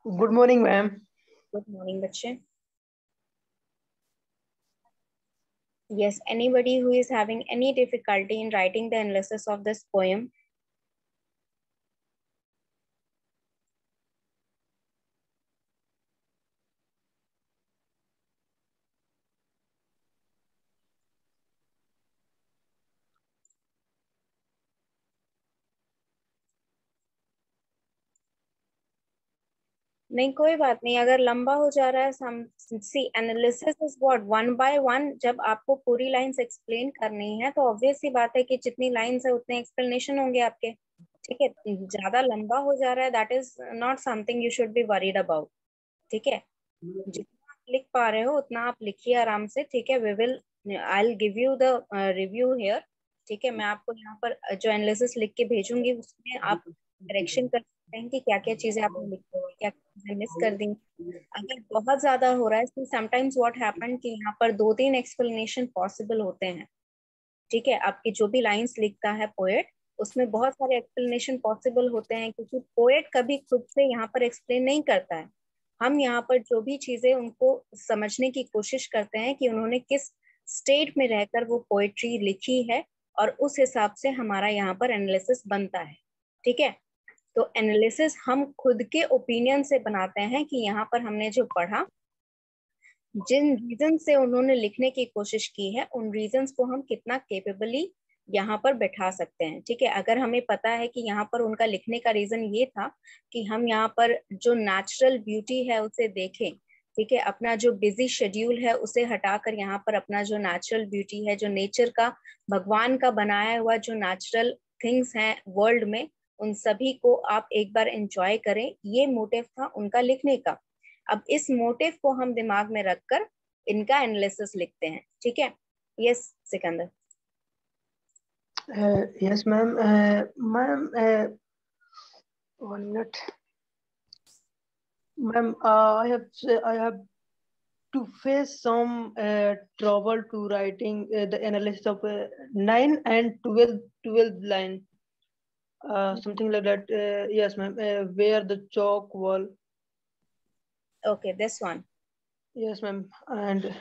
Good morning, ma'am. Good morning, बच्चे. Yes, anybody who is having any difficulty in writing the analysis of this poem? नहीं, कोई बात नहीं. अगर लंबा हो जा रहा है, see analysis is what, one by one. जब आपको पूरी लाइंस एक्सप्लेन करनी है तो ऑब्वियस सी बात है कि जितनी लाइंस है उतने एक्सप्लेनेशन होंगे आपके. ठीक है, ज्यादा लंबा हो जा रहा है, that is not something you should be worried about. ठीक है, जितना आप लिख पा रहे हो उतना आप लिखिए आराम से. ठीक है, we will, I will give you the review here. ठीक है, मैं आपको यहाँ पर जो एनालिसिस लिख के भेजूंगी उसमें आप करेक्शन कर सकते हैं कि क्या क्या चीजें आपने लिखी हुई, क्या चीजें मिस कर दी. अगर बहुत ज्यादा हो रहा है तो समटाइम्स व्हाट हैपन कि यहाँ पर 2-3 एक्सप्लेनेशन पॉसिबल होते हैं. ठीक है, आपकी जो भी लाइंस लिखता है पोएट, उसमें बहुत सारे एक्सप्लेनेशन पॉसिबल होते हैं, क्योंकि पोएट कभी खुद से यहाँ पर एक्सप्लेन नहीं करता है. हम यहाँ पर जो भी चीजें उनको समझने की कोशिश करते हैं कि उन्होंने किस स्टेट में रहकर वो पोएट्री लिखी है, और उस हिसाब से हमारा यहाँ पर एनालिसिस बनता है. ठीक है, तो एनालिसिस हम खुद के ओपिनियन से बनाते हैं कि यहाँ पर हमने जो पढ़ा, जिन रीजन से उन्होंने लिखने की कोशिश की है, उन रीजंस को हम कितना केपेबली यहाँ पर बैठा सकते हैं. ठीक है, अगर हमें पता है कि यहाँ पर उनका लिखने का रीजन ये था कि हम यहाँ पर जो नेचुरल ब्यूटी है उसे देखें. ठीक है, अपना जो बिजी शेड्यूल है उसे हटाकर यहाँ पर अपना जो नेचुरल ब्यूटी है, जो नेचर का, भगवान का बनाया हुआ जो नेचुरल थिंग्स हैं वर्ल्ड में, उन सभी को आप एक बार एंजॉय करें. ये मोटिव था उनका लिखने का. अब इस मोटिव को हम दिमाग में रखकर इनका एनालिसिस लिखते हैं. ठीक है. Yes Sikandar. Yes, ma'am. Ma'am, 1 minute. Ma'am, I have to face some trouble to writing the analysis of 9 and 12 line. Something like that. Yes, ma'am. Where the chalk wall. Okay, this one. Yes, ma'am. And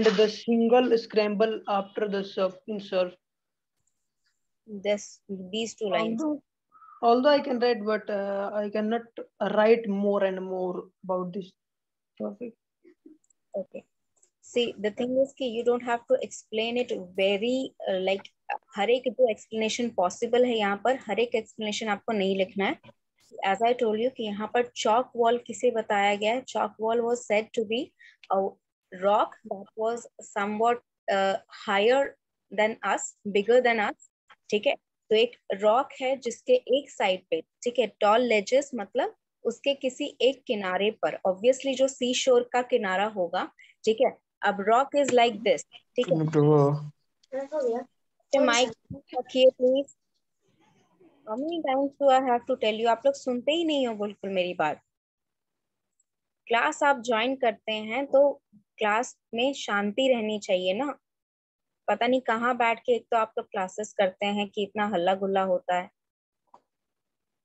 the single scramble after the surf in surf. These two lines. Although I can write, but I cannot write more and more about this topic. Okay. See, the thing is कि you don't have to explain it very like हर एक जो explanation possible है यहाँ पर, हर एक explanation आपको नहीं लिखना है. As I told you कि यहाँ पर chalk wall किसे बताया गया है? Chalk wall was said to be a rock that was somewhat higher than us, bigger than us. ठीक है, तो एक रॉक है जिसके एक साइड पे, ठीक है, टॉल लेजेस मतलब उसके किसी एक किनारे पर, ऑब्वियसली जो सी शोर का किनारा होगा. ठीक है, अब रॉक इज लाइक दिस. ठीक है, माइक रखिए please. How many times do I have to tell you? आप लोग सुनते ही नहीं हो बिल्कुल मेरी बात. क्लास आप ज्वाइन करते हैं तो क्लास में शांति रहनी चाहिए ना. पता नहीं कहाँ बैठ के एक तो आप लोग क्लासेस करते हैं कि इतना हल्ला गुल्ला होता है.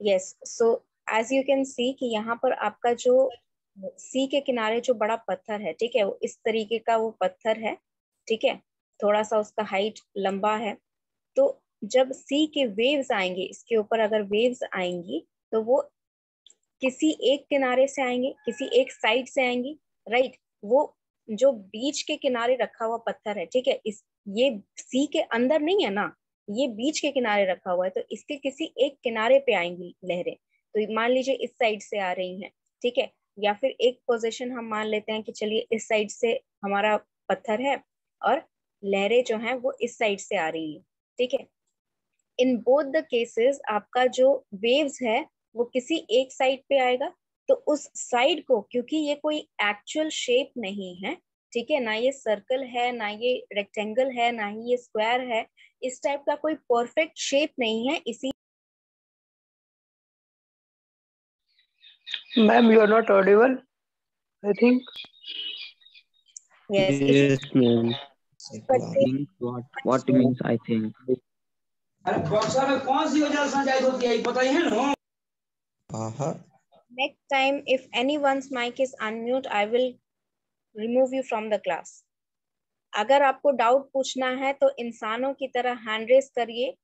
Yes, so as you can see कि यहाँ पर आपका जो सी के किनारे जो बड़ा पत्थर है, ठीक है, वो इस तरीके का वो पत्थर है. ठीक है, थोड़ा सा उसका हाइट लंबा है. तो जब सी के वेव्स आएंगे, इसके ऊपर अगर वेव्स आएंगी तो वो किसी एक किनारे से आएंगे, किसी एक साइड से आएंगी. राइट, वो जो बीच के किनारे रखा हुआ पत्थर है, ठीक है, इस ये सी के अंदर नहीं है ना, ये बीच के किनारे रखा हुआ है, तो इसके किसी एक किनारे पे आएंगी लहरें. तो मान लीजिए इस साइड से आ रही हैं. ठीक है, या फिर एक पोजीशन हम मान लेते हैं कि चलिए इस साइड से हमारा पत्थर है और लहरें जो हैं वो इस साइड से आ रही है. ठीक है, इन बोथ द केसेस आपका जो वेव्स है वो किसी एक साइड पे आएगा. तो उस साइड को, क्योंकि ये कोई एक्चुअल शेप नहीं है, ठीक है, ना ये सर्कल है, ना ये रेक्टेंगल है, ना ही ये स्क्वायर है, इस टाइप का कोई परफेक्ट शेप नहीं है. इसी Ma'am, you are not audible, I think. yes, Yes, ma'am. but they Means what means I think. अरे बक्सा में कौन सी वजह संचालित होती है ये पता ही है ना। next time if anyone's mic is unmute I will remove you from the class. अगर आपको डाउट पूछना है तो इंसानों की तरह हैंड रेस करिए,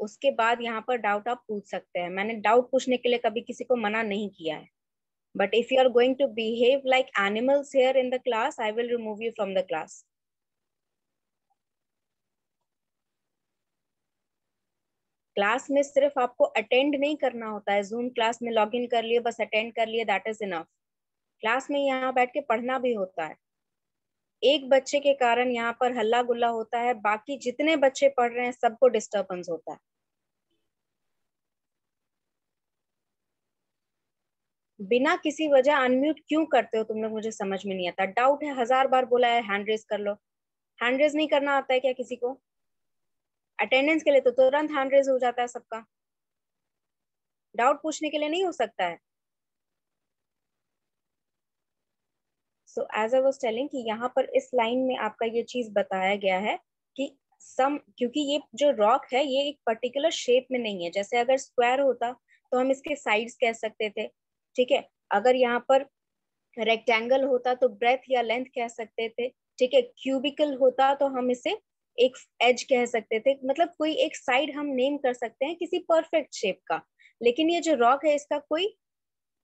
उसके बाद यहाँ पर डाउट आप पूछ सकते हैं। मैंने डाउट पूछने के लिए कभी किसी को मना नहीं किया है, but if you are going to behave like animals here in the class I will remove you from the class. Class में सिर्फ आपको अटेंड नहीं करना होता है, जूम क्लास में लॉग इन कर लिए, बस अटेंड कर लिए, दैट इज इनफ। क्लास में यहाँ बैठ के पढ़ना भी होता है। एक बच्चे के कारण यहाँ पर हल्ला गुल्ला होता है, बाकी जितने बच्चे पढ़ रहे हैं सबको डिस्टर्बेंस होता है। बिना किसी वजह अनम्यूट क्यों करते हो तुम लोग, मुझे समझ में नहीं आता। डाउट है, 1000 बार बोला है हैंड रेज कर लो, हैंड रेज नहीं करना आता है क्या किसी को? अटेंडेंस के लिए तो तुरंत हैंड रेज हो जाता है सबका, डाउट पूछने के लिए नहीं हो सकता है। So as I was telling कि यहाँ पर इस लाइन में आपका ये चीज बताया गया है कि क्योंकि ये जो रॉक है ये एक पर्टिकुलर शेप में नहीं है। जैसे अगर स्क्वायर होता तो हम इसके साइड्स कह सकते थे, ठीक है। अगर यहाँ पर रेक्टेंगल होता तो ब्रेथ या लेंथ कह सकते थे, ठीक है। क्यूबिकल होता तो हम इसे एक एज कह सकते थे, मतलब कोई एक साइड हम नेम कर सकते हैं किसी परफेक्ट शेप का। लेकिन ये जो रॉक है इसका कोई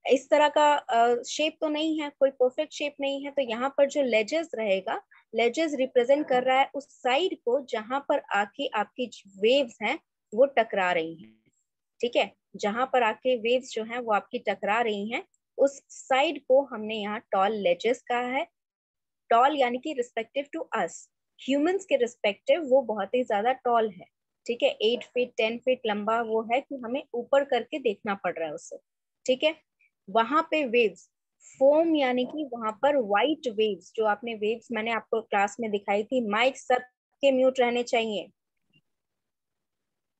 इस तरह का शेप तो नहीं है, कोई परफेक्ट शेप नहीं है। तो यहाँ पर जो लेजेस रहेगा, लेजेस रिप्रेजेंट कर रहा है उस साइड को जहां पर आके आपकी वेव्स हैं वो टकरा रही हैं, ठीक है। जहां पर आके वेव्स जो हैं वो आपकी टकरा रही हैं, उस साइड को हमने यहाँ टॉल लेजेस कहा है। टॉल यानी कि रिस्पेक्टिव टू अस, ह्यूमंस के रिस्पेक्टिव वो बहुत ही ज्यादा टॉल है, ठीक है। 8 फीट 10 फीट लंबा वो है कि हमें ऊपर करके देखना पड़ रहा है उससे, ठीक है। वहां पे वेव्स, फोम यानी कि वहां पर व्हाइट वेव्स, जो आपने वेव्स मैंने आपको क्लास में दिखाई थी, माइक सबके म्यूट रहने चाहिए।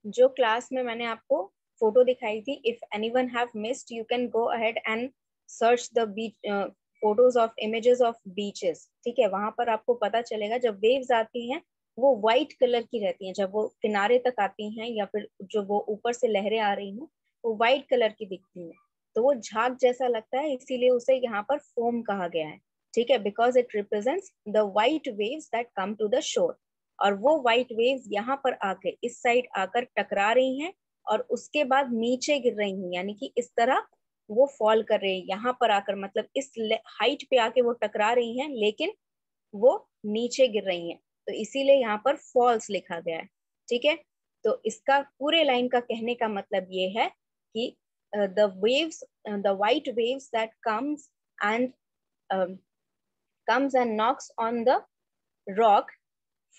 जो क्लास में मैंने आपको फोटो दिखाई थी, if anyone have missed you can go ahead and search the beach photos of images of beaches, ठीक है। वहां पर आपको पता चलेगा जब वेव्स आती हैं वो व्हाइट कलर की रहती हैं, जब वो किनारे तक आती हैं या फिर जो वो ऊपर से लहरें आ रही हैं वो व्हाइट कलर की दिखती हैं। तो वो झाग जैसा लगता है, इसीलिए उसे यहाँ पर फोम कहा गया है, ठीक है। Because it represents the white waves that come to the shore. और वो व्हाइट वेव्स यहाँ पर आके इस साइड आकर टकरा रही हैं और उसके बाद नीचे गिर रही हैं, यानी कि इस तरह वो फॉल कर रही है यहाँ पर आकर, मतलब इस हाइट पे आके वो टकरा रही हैं लेकिन वो नीचे गिर रही हैं, तो इसीलिए यहाँ पर फॉल्स लिखा गया है, ठीक है। तो इसका पूरे लाइन का कहने का मतलब ये है कि the waves, the white waves that comes and knocks on the rock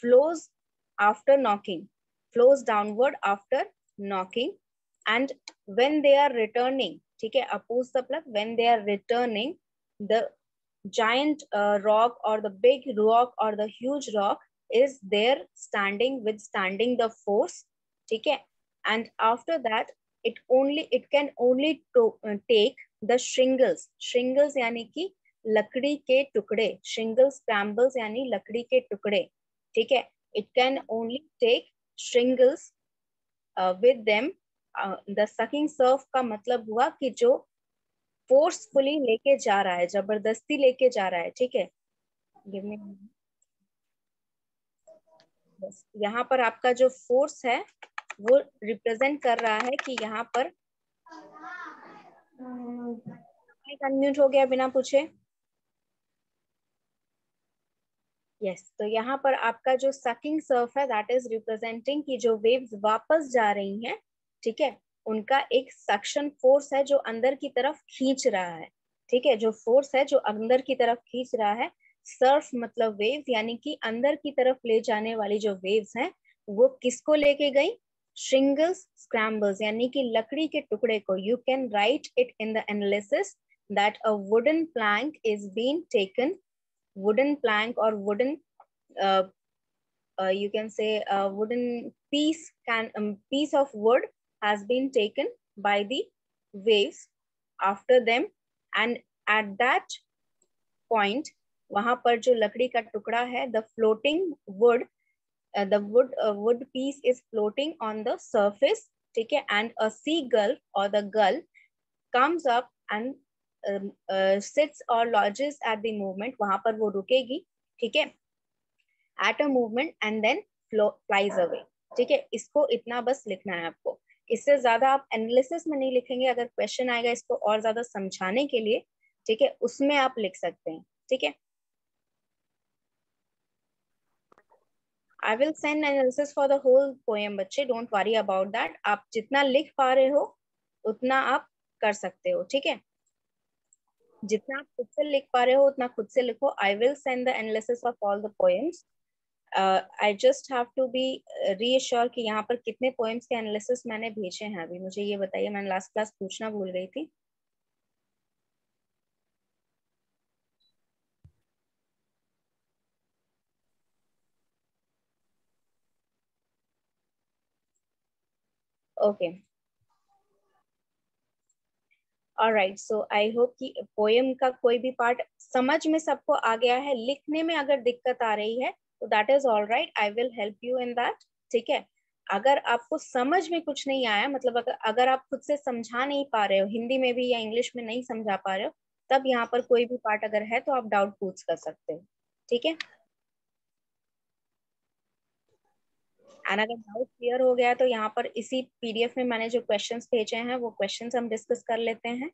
flows after knocking, flows downward after knocking, and when they are returning, ठीक है, oppose the plug, when they are returning, the giant rock or the big rock or the huge rock is there standing, withstanding the force, ठीक है। And after that it can only take the shingles, shingles यानी कि लकड़ी के टुकड़े, shingles scrambles यानी लकड़ी के टुकड़े, ठीक है। it can only take shingles with them. the sucking surf का मतलब हुआ कि जो फोर्सफुली लेके जा रहा है, जबरदस्ती लेके जा रहा है, ठीक है। यहाँ पर आपका जो फोर्स है वो रिप्रेजेंट कर रहा है कि यहाँ पर अनम्यूट हो गया बिना पूछे। यस, तो यहाँ पर आपका जो सकिंग सर्फ है दैट इज रिप्रेजेंटिंग कि जो वेव्स वापस जा रही हैं, ठीक है, उनका एक सक्शन फोर्स है जो अंदर की तरफ खींच रहा है, ठीक है। जो फोर्स है जो अंदर की तरफ खींच रहा है, सर्फ मतलब वेव, यानी कि अंदर की तरफ ले जाने वाली जो वेव्स हैं वो किसको लेके गई? श्रिंगल्स स्क्रैम्बल्स यानी कि लकड़ी के टुकड़े को। You can write it in the analysis that a wooden plank is been taken, wooden plank or wooden you can say a wooden piece of wood has been taken by the waves after them, and at that point वहां पर जो लकड़ी का टुकड़ा है, the floating would, the wood piece is floating on the surface, ठीक है, and a seagull or the gull comes up and sits or lodges at the movement, वहां पर वो रुकेगी, ठीक है, at a movement and then flies away, ठीक है। इसको इतना बस लिखना है आपको, इससे ज्यादा आप एनालिसिस में नहीं लिखेंगे। अगर क्वेश्चन आएगा इसको और ज्यादा समझाने के लिए, ठीक है, उसमें आप लिख सकते हैं, ठीक है। I will send analysis for the whole poem बच्चे, don't worry about that। आप जितना लिख पा रहे हो उतना आप कर सकते हो, ठीक है। जितना आप खुद से लिख पा रहे हो उतना खुद से लिखो। I will send the analysis of all the poems। I just have to be reassure कि यहाँ पर कितने poems के analysis मैंने भेजे हैं अभी, मुझे ये बताइए, मैंने लास्ट क्लास पूछना भूल गई थी। ओके, ऑलराइट, सो आई होप कि पोएम का कोई भी पार्ट समझ में सबको आ गया है। लिखने में अगर दिक्कत आ रही है तो that is alright, I will help you in that, ठीक है। अगर आपको समझ में कुछ नहीं आया, मतलब अगर आप खुद से समझा नहीं पा रहे हो, हिंदी में भी या इंग्लिश में नहीं समझा पा रहे हो, तब यहाँ पर कोई भी पार्ट अगर है तो आप डाउट पूछ कर सकते हो, ठीक है। एंड अगर डाउट क्लियर हो गया तो यहाँ पर इसी पीडीएफ में मैंने जो क्वेश्चंस भेजे हैं वो क्वेश्चंस हम डिस्कस कर लेते हैं।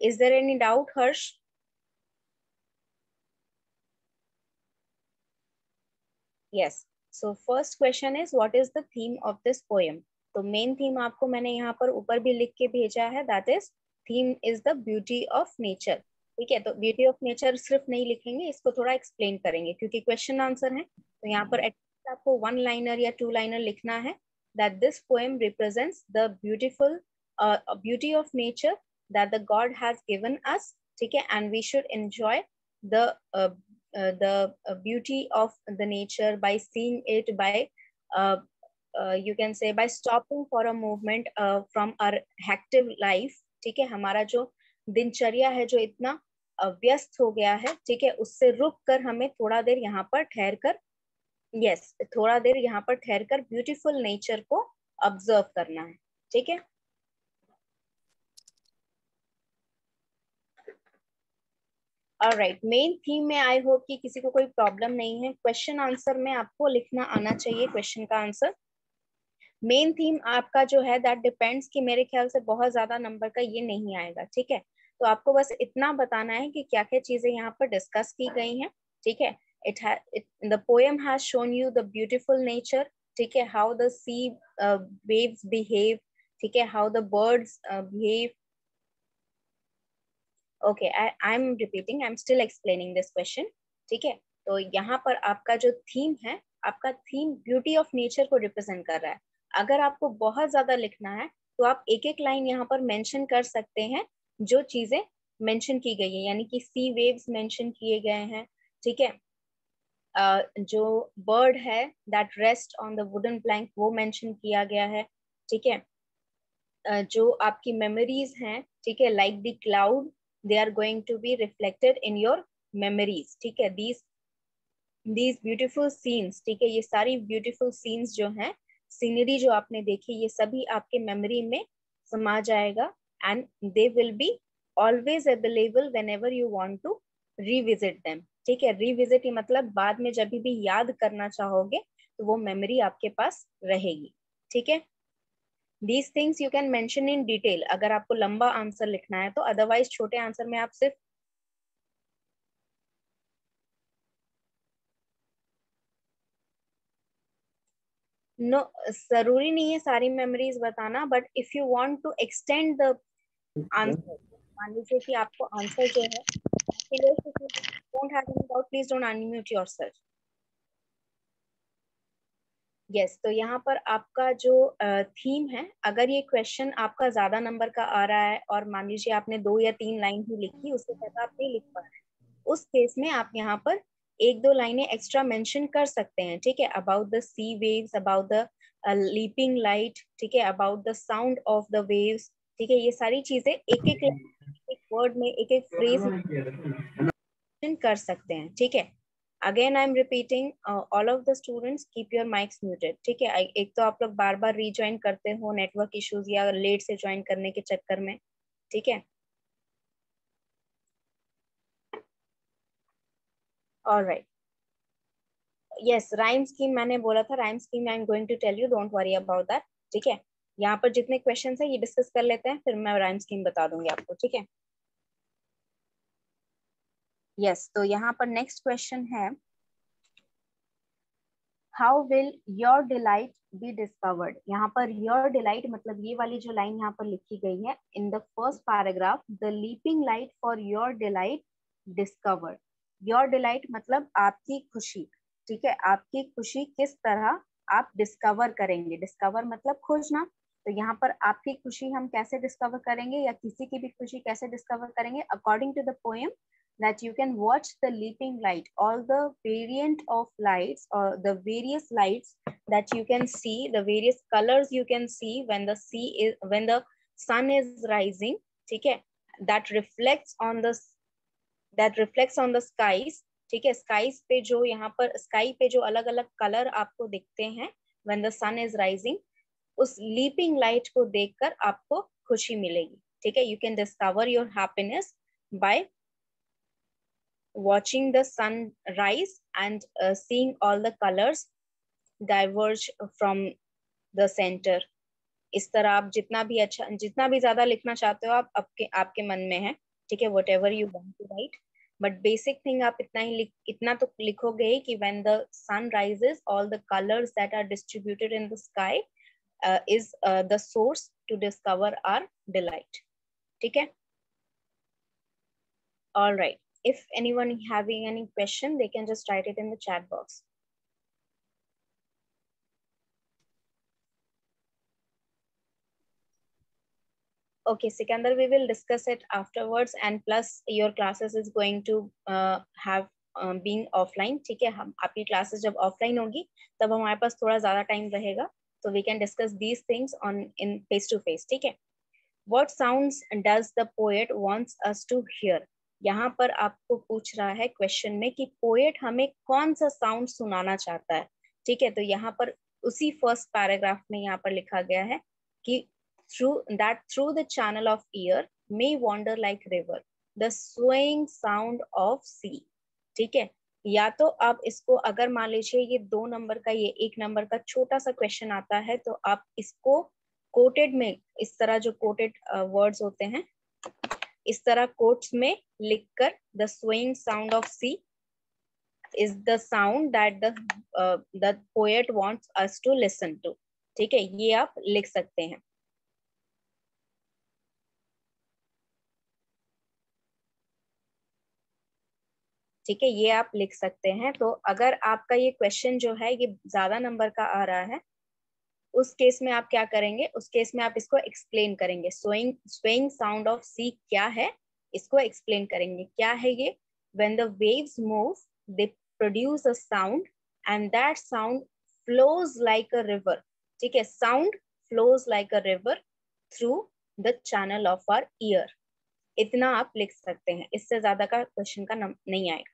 Is there any doubt Harsh? Yes. So first question is what is the theme of this poem? तो मेन थीम आपको मैंने यहाँ पर ऊपर भी लिख के भेजा है, that is theme is the beauty of nature, ठीक है। तो ब्यूटी ऑफ नेचर सिर्फ नहीं लिखेंगे, इसको थोड़ा एक्सप्लेन करेंगे क्योंकि क्वेश्चन आंसर है। तो यहाँ पर एटलीस्ट आपको वन लाइनर या टू लाइनर लिखना है, that this poem represents the beautiful beauty of nature that the God has given us, ठीक है, and we should enjoy the beauty of the nature by seeing it, by you can say by stopping for a moment from our hectic life, ठीक है। हमारा जो दिनचर्या है जो इतना व्यस्त हो गया है, ठीक है, उससे रुक कर हमें थोड़ा देर यहाँ पर ठहर कर, यस, थोड़ा देर यहाँ पर ठहर कर ब्यूटीफुल नेचर को ऑब्जर्व करना है, ठीक है। ऑलराइट, मेन थीम में आई होप कि किसी को कोई प्रॉब्लम नहीं है। क्वेश्चन आंसर में आपको लिखना आना चाहिए क्वेश्चन का आंसर। मेन थीम आपका जो है दैट डिपेंड्स कि मेरे ख्याल से बहुत ज्यादा नंबर का ये नहीं आएगा, ठीक है। तो आपको बस इतना बताना है कि क्या क्या चीजें यहाँ पर डिस्कस की गई हैं, ठीक है। The poem has shown you the beautiful nature, ठीक है, how the sea waves behave, ठीक है, how the birds behave. Okay, I am repeating, I am still explaining this question, ठीक है। तो यहाँ पर आपका जो थीम है, आपका थीम ब्यूटी ऑफ नेचर को रिप्रेजेंट कर रहा है। अगर आपको बहुत ज्यादा लिखना है तो आप एक एक लाइन यहाँ पर मेंशन कर सकते हैं जो चीजें मेंशन की गई है, यानी कि सी वेव्स मेंशन किए गए हैं, ठीक है। जो बर्ड है that rest on the wooden plank वो मेंशन किया गया है, ठीक है। जो आपकी मेमोरीज हैं, ठीक है, like the cloud, they are going to be reflected in your memories, ठीक है। these beautiful scenes, ठीक है, ये सारी beautiful scenes जो हैं, सीनरी जो आपने देखी, ये सभी आपके मेमोरी में समा जाएगा and they will be always available whenever you want to revisit them, ठीक है। revisit ये मतलब बाद में जब भी याद करना चाहोगे तो वो मेमोरी आपके पास रहेगी, ठीक है। These things you can mention in detail अगर आपको लंबा आंसर लिखना है तो, अदरवाइज छोटे आंसर में आप सिर्फ नो जरूरी नहीं है सारी मेमोरीज बताना, but if you want to extend the answer, मान लीजिए कि आपको आंसर जो है, don't have any doubt, please don't unmute yourself. Yes, तो यहाँ पर आपका जो थीम है, अगर ये क्वेश्चन आपका ज्यादा नंबर का आ रहा है और मान लीजिए आपने 2 या 3 लाइन ही लिखी, उससे ज्यादा आप नहीं लिख पा रहे हैं, उस केस में आप यहाँ पर 1-2 लाइनें एक्स्ट्रा मेंशन कर सकते हैं, ठीक है। About the sea waves, about the leaping light, ठीक है, about the sound of the waves, ठीक है। ये सारी चीजें एक एक वर्ड में, एक एक फ्रेज कर सकते हैं, ठीक है। Again I am repeating, all of the students keep your mics muted, ठीक है। एक तो आप लोग बार बार रीज्वाइन करते हो नेटवर्क इश्यूज या लेट से ज्वाइन करने के चक्कर में, ठीक है। ऑलराइट, यस, राइम स्कीम मैंने बोला था, rhyme scheme I am going to tell you, don't worry about that, ठीक है। यहाँ पर जितने क्वेश्चंस है ये डिस्कस कर लेते हैं, फिर मैं राइम स्कीम बता दूंगी आपको, ठीक है। यस, तो यहाँ पर नेक्स्ट क्वेश्चन है, how will your delight be discovered. यहाँ पर योर डिलाइट मतलब ये वाली जो लाइन यहाँ पर लिखी गई है, in the first paragraph, the leaping light for your delight discovered. Your delight मतलब आपकी खुशी, ठीक है। आपकी खुशी किस तरह आप डिस्कवर करेंगे, डिस्कवर मतलब खोजना, तो यहाँ पर आपकी खुशी हम कैसे डिस्कवर करेंगे या किसी की भी खुशी कैसे डिस्कवर करेंगे, according to the poem that you can watch the leaping light, all the variant of lights or the various lights that you can see, the various colors you can see when the sun is rising, ठीक है, that reflects on the skies, ठीक है। skies पे जो यहाँ पर sky पे जो अलग अलग कलर आपको दिखते हैं when the sun is rising, उस leaping light को देखकर आपको खुशी मिलेगी, ठीक है। you can discover your happiness by watching the sun rise and seeing all the colors diverge from the center। इस तरह आप जितना भी अच्छा, जितना भी ज्यादा लिखना चाहते हो आप आपके मन में है, ठीक है, whatever you want to write, but basic thing आप इतना तो लिखोगे कि when the sun rises, all the colors that are distributed in the sky is the source to discover our delight, ठीक है। all right, if anyone having any question, they can just write it in the chat box. Okay, Sikandar, we will discuss it afterwards, and plus your classes is going to have being offline, ठीक है। हम आपकी classes जब offline होगी तब हमारे पास थोड़ा ज़्यादा time रहेगा, so we can discuss these things in face to face, ठीक है। What sounds does the poet wants us to hear? यहाँ पर आपको पूछ रहा है क्वेश्चन में कि पोएट हमें कौन सा साउंड सुनाना चाहता है, ठीक है। तो यहाँ पर उसी फर्स्ट पैराग्राफ में यहाँ पर लिखा गया है कि through the channel of ear may wander like river the swaying sound of sea, ठीक है। या तो आप इसको, अगर मान लीजिए ये 2 नंबर का, ये 1 नंबर का छोटा सा क्वेश्चन आता है, तो आप इसको कोटेड में, इस तरह जो कोटेड वर्ड्स होते हैं, इस तरह कोट्स में लिखकर, the swaying sound of sea is the sound that the poet wants us to listen to, ठीक है, ये आप लिख सकते हैं। ठीक है, ये आप लिख सकते हैं। तो अगर आपका ये क्वेश्चन जो है ये ज्यादा नंबर का आ रहा है, उस केस में आप क्या करेंगे, उस केस में आप इसको एक्सप्लेन करेंगे। स्वेइंग साउंड ऑफ सी क्या है, इसको एक्सप्लेन करेंगे। क्या है ये? When the waves move they produce a sound and that sound flows like a river, ठीक है। Sound flows like a river through the channel of our ear. इतना आप लिख सकते हैं, इससे ज्यादा का क्वेश्चन का नहीं आएगा।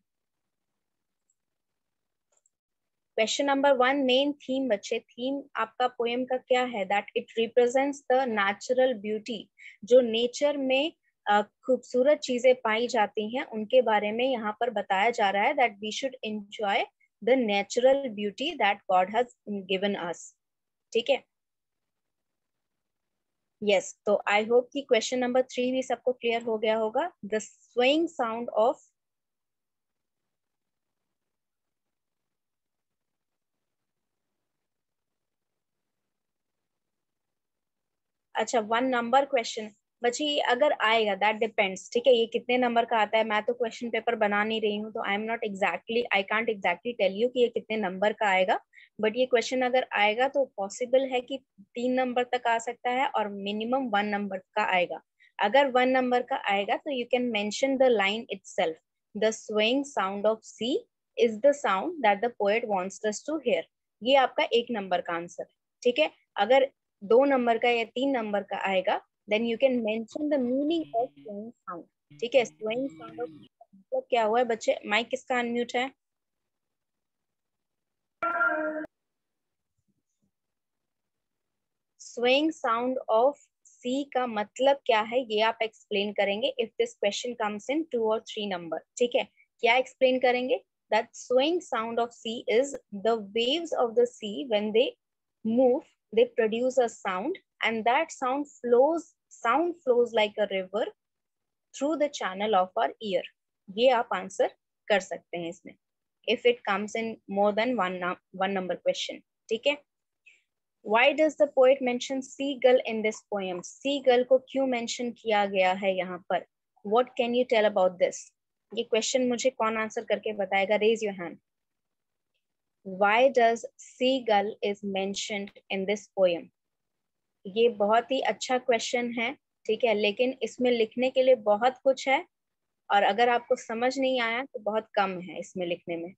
क्वेश्चन नंबर 1, मेन थीम बच्चे, थीम आपका पोएम का क्या है? That it represents the natural beauty. जो नेचर में खूबसूरत चीजें पाई जाती हैं उनके बारे में यहाँ पर बताया जा रहा है, that we should enjoy the natural beauty that God has given us, ठीक है। यस, तो आई होप कि क्वेश्चन नंबर 3 भी सबको क्लियर हो गया होगा। द स्वेइंग साउंड ऑफ, अच्छा 1 नंबर क्वेश्चन बची, अगर आएगा दैट डिपेंड्स, ठीक है। ये कितने नंबर का आता है, मैं तो क्वेश्चन पेपर बना नहीं रही हूँ, तो I can't exactly tell you कि ये कितने नंबर का आएगा, बट ये क्वेश्चन अगर आएगा तो पॉसिबल है कि 3 नंबर तक आ सकता है और मिनिमम 1 नंबर का आएगा। अगर 1 नंबर का आएगा तो you can mention the line itself, the swaying sound of sea is the sound that the poet wants us to hear. ये आपका 1 नंबर का आंसर है, ठीक है। अगर 2 नंबर का या 3 नंबर का आएगा, then you can mention the meaning of swaying sound, ठीक है। swaying sound of मतलब क्या हुआ है बच्चे? माइक किसका अनम्यूट है? स्विंग साउंड ऑफ सी का मतलब क्या है ये आप एक्सप्लेन करेंगे if this question comes in 2 और 3 नंबर। ठीक है, क्या एक्सप्लेन करेंगे? That swing sound of sea is the waves of the sea when they move they produce a sound and that sound flows like a river through the channel of our ear। ये आप answer कर सकते हैं इसमें if it comes in more than one number question। ठीक है, why does the poet mention seagull in this poem? seagull को क्यों mention किया गया है यहाँ पर? what can you tell about this? ये question मुझे कौन आंसर करके बताएगा? raise your hand। why does seagull is mentioned in this poem? ये बहुत ही अच्छा क्वेश्चन है। ठीक है, लेकिन इसमें लिखने के लिए बहुत कुछ है और अगर आपको समझ नहीं आया तो बहुत कम है इसमें लिखने में,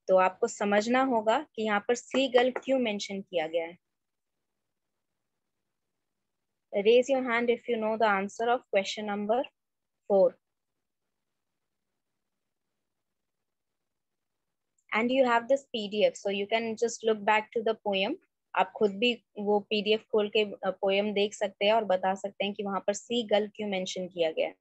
तो आपको समझना होगा कि यहाँ पर सीगल क्यों मेंशन किया गया है। Raise your hand if you know the answer of question number 4 and you have this PDF so you can just look back to the poem। आप खुद भी वो PDF खोल के पोएम देख सकते हैं और बता सकते हैं कि वहां पर सी गल क्यों मेंशन किया गया है।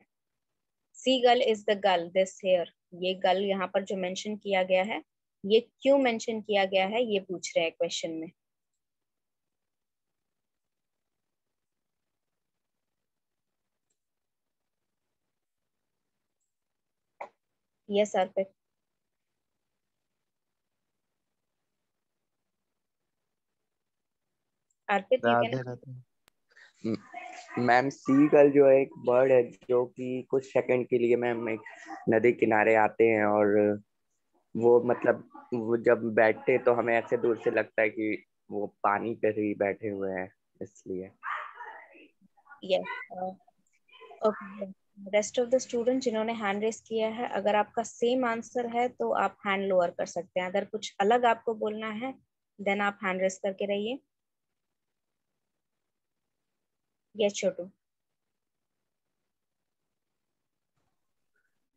सी गल इज द गल दिस हेयर, ये गल यहाँ पर जो मेंशन किया गया है ये क्यों मेंशन किया गया है ये पूछ रहे हैं क्वेश्चन में। Yes Arpit. Arpit you can. Ma'am seagull जो है एक बर्ड है जो कि कुछ सेकंड के लिए मैम एक नदी किनारे आते हैं और वो मतलब वो जब बैठते तो हमें ऐसे दूर से लगता है कि वो पानी पर ही बैठे हुए हैं, इसलिए। Yes okay, rest of the student जिन्होंने हैंड रेस किया है, अगर आपका सेम आंसर है तो आप हैंड लोअर कर सकते हैं, अगर कुछ अलग आपको बोलना है देन आप हैंड रेस करके रहिए। Yes Chhotu.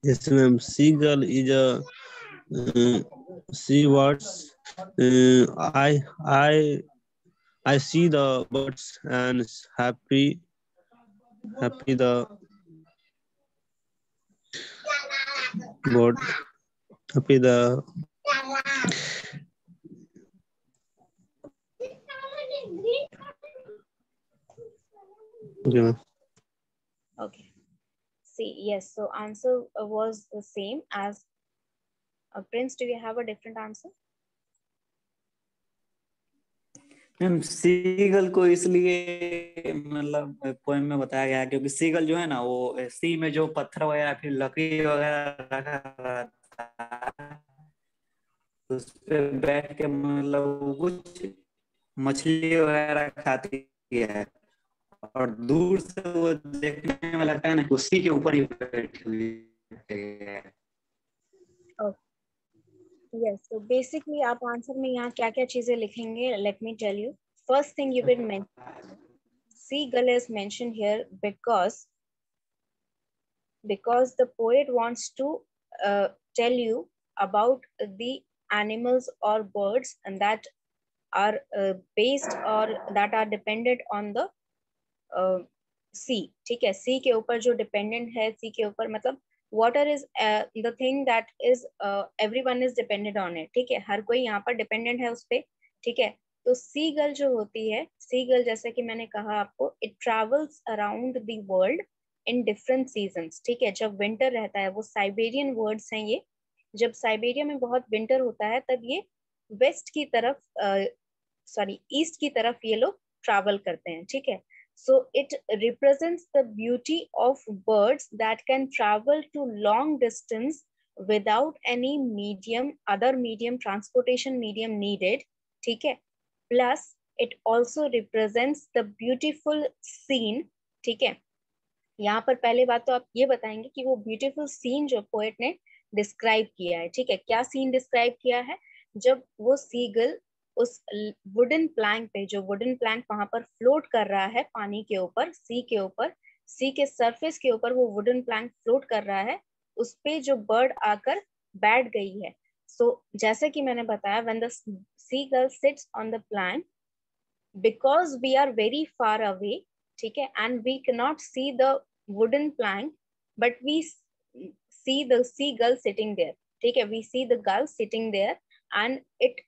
Yes, ma'am. Seagull is a sea words. I see the birds and happy the bird happy the okay, ma'am. Okay. See, yes. So answer was the same as Prince. Do you have a different answer? Ma'am seagull को इसलिए मतलब poem में बताया गया क्योंकि seagull जो है ना वो सी में जो पत्थर वगैरह फिर लकड़ी वगैरह रखा रहता है उस पे बैठ के मतलब कुछ मछली वगैरह खाती है और दूर से वो देखने में लगता है ना उसी के ऊपर ही बैठी हुई है। Yes, so basically आप आंसर में यहाँ क्या क्या चीजें लिखेंगे, let me tell you। First thing you will mention, seagull is mentioned here because the poet wants to tell you about the animals or birds and that are based or that are dependent on the sea। ठीक है, sea के ऊपर जो dependent है, sea के ऊपर मतलब water is the thing that is everyone is dependent on it। ठीक है, हर कोई यहाँ पर dependent है उस पे। ठीक है, तो seagull जो होती है, seagull जैसे कि मैंने कहा आपको, it travels around the world in different seasons। ठीक है, जब winter रहता है, वो साइबेरियन वर्ड्स हैं ये, जब साइबेरिया में बहुत विंटर होता है तब ये वेस्ट की तरफ ईस्ट की तरफ ये लोग ट्रैवल करते हैं। ठीक है, so it represents the beauty of birds that can travel to long distance without any other medium transportation medium needed। ठीक है, plus it also represents the beautiful scene। ठीक है, यहाँ पर पहले बात तो आप ये बताएंगे कि वो ब्यूटीफुल सीन जो पोएट ने डिस्क्राइब किया है। ठीक है, क्या सीन डिस्क्राइब किया है? जब वो सीगल उस वुडन प्लैंक पे, जो वुडन प्लैंक वहां पर फ्लोट कर रहा है पानी के ऊपर, सी के ऊपर, सी के सरफेस के ऊपर वो वुडन प्लैंक फ्लोट कर रहा है, उस पे जो बर्ड आकर बैठ गई है. सो जैसे कि मैंने बताया, when the seagull sits on the plank, because we are very far away, ठीक है, and we cannot see the wooden plank, but we see the seagull sitting there, ठीक है, we see the gull sitting there, and it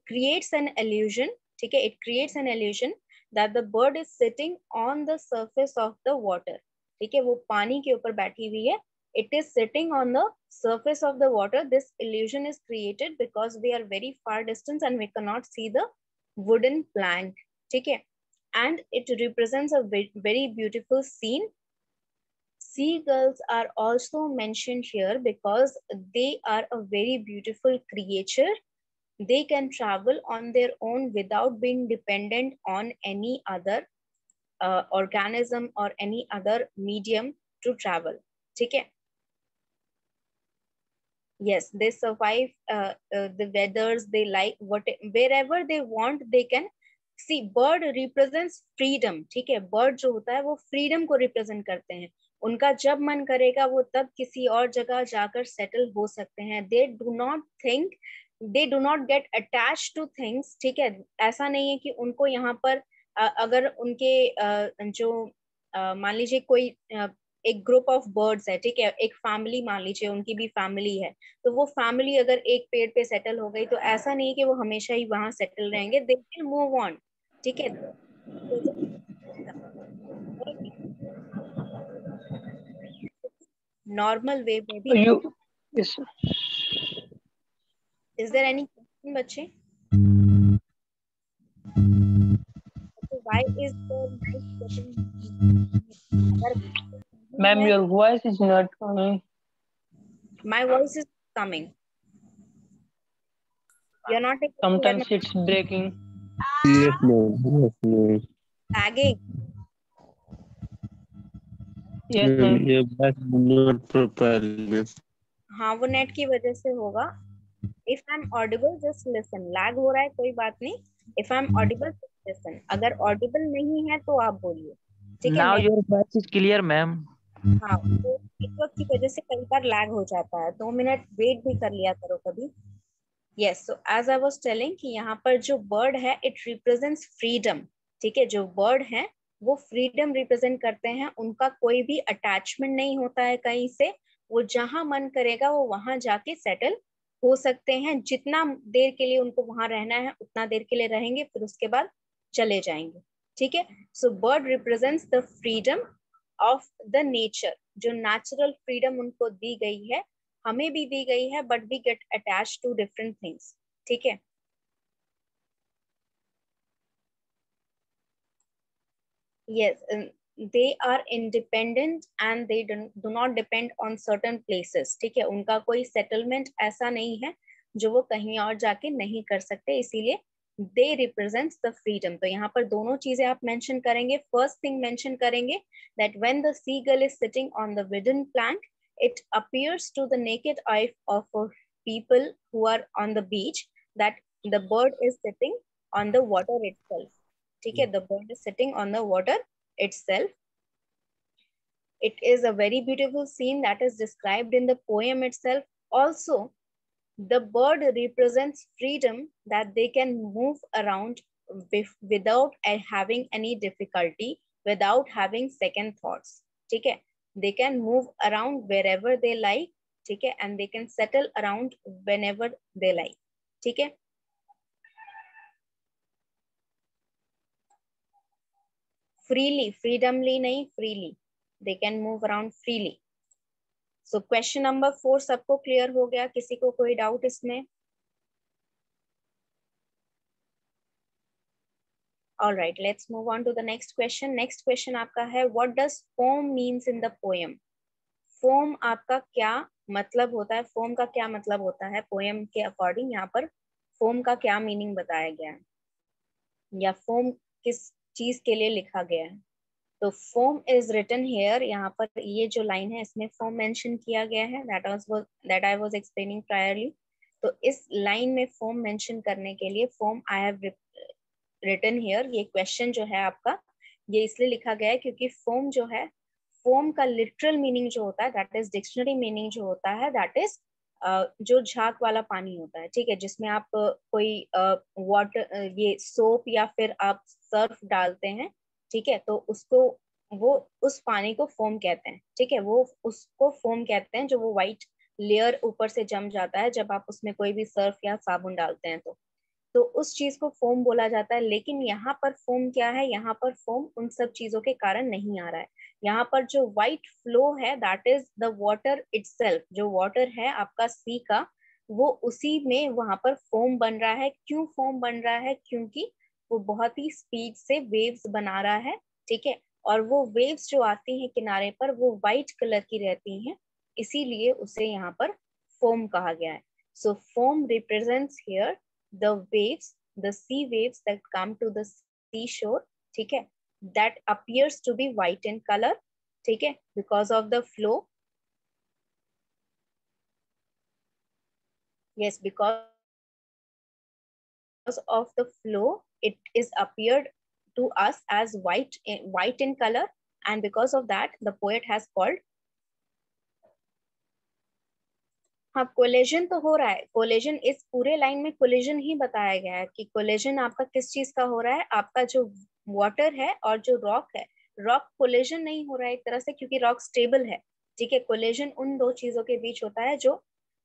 creates an illusion, ठीक है, it creates an illusion that the bird is sitting on the surface of the water, ठीक है, वो पानी के ऊपर बैठी हुई है, it is sitting on the surface of the water. This illusion is created because we are very far distance and we cannot see the wooden plank, ठीक है, and it represents a very beautiful scene. Seagulls are also mentioned here because they are a very beautiful creature. They can travel on their own without being dependent on any other organism or any other medium to travel, ठीक है. Yes, they survive the weathers, they like wherever they want they can. See, bird represents freedom, ठीक है, bird जो होता है वो freedom को represent करते हैं. उनका जब मन करेगा वो तब किसी और जगह जाकर settle हो सकते हैं. They do not think, they do not get attached to things, ठीक है. ऐसा नहीं है कि उनको यहाँ पर अगर उनके जो मान लीजिए कोई एक ग्रुप ऑफ बर्ड्स है, ठीक है, एक फैमिली मान लीजिए, उनकी भी फैमिली है, तो वो फैमिली अगर एक पेड़ पे सेटल हो गई तो ऐसा नहीं कि वो हमेशा ही वहां सेटल रहेंगे, दे विल मूव ऑन, ठीक है. नॉर्मल वे में भी. Yes, sir. Is there any question बच्चे? Why is the night getting? Ma'am, your voice is not coming. My voice is coming. You're not able to hear Sometimes my it's breaking. Yes, ma'am. Yes, ma'am. lagging. Yes, ma'am. ये बात not properly. हाँ, वो net की वजह से होगा. If I'm audible, just listen. lag हो रहा है कोई बात नहीं. If I'm audible, just listen. अगर audible नहीं है तो आप बोलिए, ठीक है. Now your voice is clear, ma'am. हाँ, तो नेटवर्क की वजह से कई बार लैग हो जाता है. 2 मिनट वेट भी कर लिया करो कभी. Yes, so as I was telling कि यहाँ पर जो बर्ड है it represents freedom, ठीक है, जो बर्ड है वो फ्रीडम रिप्रेजेंट करते हैं. उनका कोई भी अटैचमेंट नहीं होता है कहीं से. वो जहां मन करेगा वो वहां जाके सेटल हो सकते हैं. जितना देर के लिए उनको वहां रहना है उतना देर के लिए रहेंगे, फिर उसके बाद चले जाएंगे, ठीक है. So bird represents the freedom of the nature. जो नेचुरल फ्रीडम उनको दी गई है, हमें भी दी गई है, but we get attached to different things, ठीक है. Yes, they are independent and they do not depend on certain places, ठीक है. उनका कोई सेटलमेंट ऐसा नहीं है जो वो कहीं और जाके नहीं कर सकते, इसीलिए they represents the freedom. तो यहाँ पर दोनों चीजें आप मेंशन करेंगे. फर्स्ट थिंग मेंशन करेंगे that when the seagull is sitting on the wooden plank, it appears to the naked eye of people who are on the beach that the bird is sitting on the water itself, ठीक है. The bird is sitting on the water itself. It is a very beautiful scene that is described in the poem itself. Also, the bird represents freedom, that they can move around without having any difficulty, without having second thoughts, ठीक है. They can move around wherever they like, ठीक है, and they can settle around whenever they like, ठीक है. Freely, freedomly नहीं, freely. They can move around freely. So question number 4 सबको clear हो गया? किसी को कोई डाउट इसमें? All right, let's move on to the next question. Next question आपका है, what does foam means in the poem? Foam आपका क्या मतलब होता है? Foam का क्या मतलब होता है? Poem के अकॉर्डिंग यहाँ पर foam का क्या मीनिंग बताया गया है, या foam किस चीज के लिए लिखा गया है? तो foam is written here. यहाँ पर ये जो लाइन है इसमें foam मेंशन किया गया है. that I was explaining priorly. तो इस लाइन में foam मेंशन करने के लिए foam I have written here. ये क्वेश्चन जो है आपका ये इसलिए लिखा गया है क्योंकि foam जो है, फोम का लिटरल मीनिंग जो होता है, दैट इज डिक्शनरी मीनिंग जो होता है, दैट इज जो झाग वाला पानी होता है, ठीक है, जिसमें आप कोई वाटर, ये सोप या फिर आप सर्फ डालते हैं, ठीक है, तो उसको, वो उस पानी को फोम कहते हैं, ठीक है, वो उसको फोम कहते हैं जो वो व्हाइट लेयर ऊपर से जम जाता है जब आप उसमें कोई भी सर्फ या साबुन डालते हैं तो उस चीज को फोम बोला जाता है। लेकिन यहाँ पर फोम क्या है, यहाँ पर फोम उन सब चीजों के कारण नहीं आ रहा है। यहाँ पर जो व्हाइट फ्लो है, that is the water itself, जो वाटर है आपका सी का, वो उसी में वहां पर फोम बन रहा है। क्यों फोम बन रहा है? क्योंकि वो बहुत ही स्पीड से वेव्स बना रहा है, ठीक है, और वो वेव्स जो आती हैं किनारे पर वो व्हाइट कलर की रहती हैं, इसीलिए उसे यहाँ पर फोम कहा गया है। So foam represents here the waves, the sea waves that come to the seashore, ठीक है, that appears to be white in color, ठीक है, because of the flow. Yes, because of the flow, it is appeared to us as white in color, and because of that, the poet has called. हाँ, collagen तो हो रहा है, collagen इस पूरे line में कोलेजन ही बताया गया है कि कोलेजन आपका किस चीज का हो रहा है, आपका जो वाटर है और जो रॉक है, रॉक कोलेजन नहीं हो रहा है एक तरह से, क्योंकि रॉक स्टेबल है, ठीक है। कोलेजन उन दो चीजों के बीच होता है जो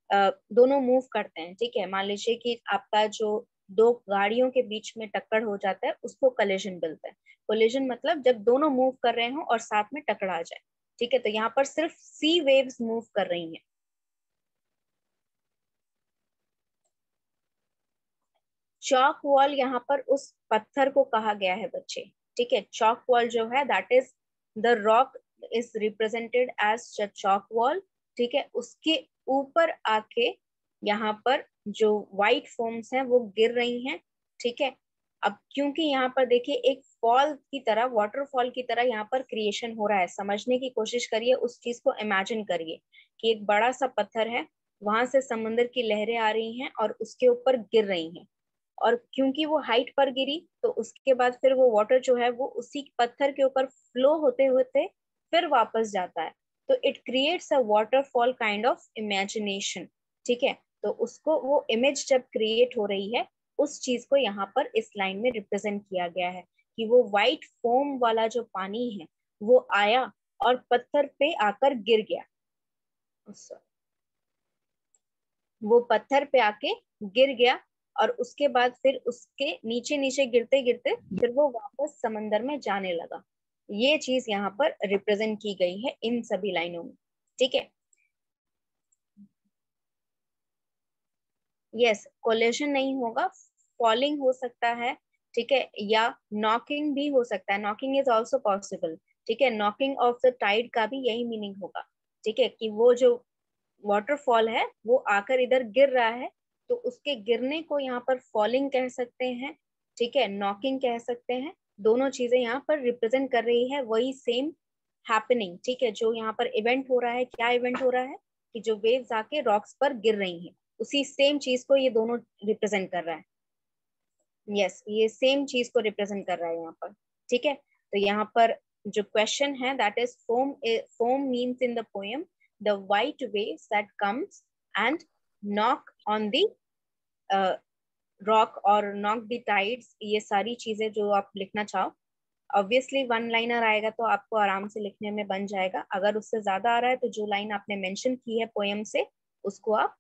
दोनों मूव करते हैं, ठीक है। मान लीजिए कि आपका जो दो गाड़ियों के बीच में टक्कर हो जाता है, उसको कोलेजन बोलते हैं। कोलेजन मतलब जब दोनों मूव कर रहे हो और साथ में टकरा जाए, ठीक है। तो यहाँ पर सिर्फ सी वेव्स मूव कर रही हैं। चॉक वॉल यहाँ पर उस पत्थर को कहा गया है बच्चे, ठीक है। चॉक वॉल जो है, that is the rock is represented as chalk wall, ठीक है। उसके ऊपर आके यहाँ पर जो व्हाइट फोम्स हैं वो गिर रही हैं, ठीक है। अब क्योंकि यहाँ पर देखिए एक फॉल की तरह, वाटरफॉल की तरह यहाँ पर क्रिएशन हो रहा है। समझने की कोशिश करिए, उस चीज को इमेजिन करिए कि एक बड़ा सा पत्थर है, वहां से समुद्र की लहरें आ रही हैं और उसके ऊपर गिर रही हैं, और क्योंकि वो हाइट पर गिरी तो उसके बाद फिर वो वाटर जो है वो उसी पत्थर के ऊपर फ्लो होते होते फिर वापस जाता है। तो it creates a waterfall kind of imagination, ठीक है। तो उसको, वो इमेज जब क्रिएट हो रही है, उस चीज को यहाँ पर इस लाइन में रिप्रेजेंट किया गया है कि वो व्हाइट फोम वाला जो पानी है वो आया और पत्थर पे आकर गिर गया, वो पत्थर पे आके गिर गया, और उसके बाद फिर उसके नीचे नीचे गिरते गिरते फिर वो वापस समंदर में जाने लगा। ये चीज यहाँ पर रिप्रेजेंट की गई है इन सभी लाइनों में, ठीक है। यस, कोलिजन नहीं होगा, फॉलिंग हो सकता है, ठीक है, या नॉकिंग भी हो सकता है। नॉकिंग इज ऑल्सो पॉसिबल, ठीक है। नॉकिंग ऑफ द टाइड का भी यही मीनिंग होगा, ठीक है, कि वो जो वाटरफॉल है वो आकर इधर गिर रहा है, तो उसके गिरने को यहाँ पर फॉलिंग कह सकते हैं, ठीक है, नॉकिंग कह सकते हैं। दोनों चीजें यहाँ पर रिप्रेजेंट कर रही है वही सेम हैपनिंग, ठीक है, जो यहाँ पर इवेंट हो रहा है। क्या इवेंट हो रहा है कि जो वेव्स आके रॉक्स पर गिर रही हैं, उसी सेम चीज को ये दोनों रिप्रेजेंट कर रहा है। यस, ये सेम चीज को रिप्रेजेंट कर रहा है यहाँ पर, ठीक है। तो यहाँ पर जो क्वेश्चन है, that is foam means in the poem the white waves that comes and knock on the rock or knock the tides, ये सारी चीजें जो आप लिखना चाहो। ऑब्वियसली वन लाइनर आएगा तो आपको आराम से लिखने में बन जाएगा। अगर उससे ज्यादा आ रहा है तो जो लाइन आपने मेंशन की है पोएम से, उसको आप,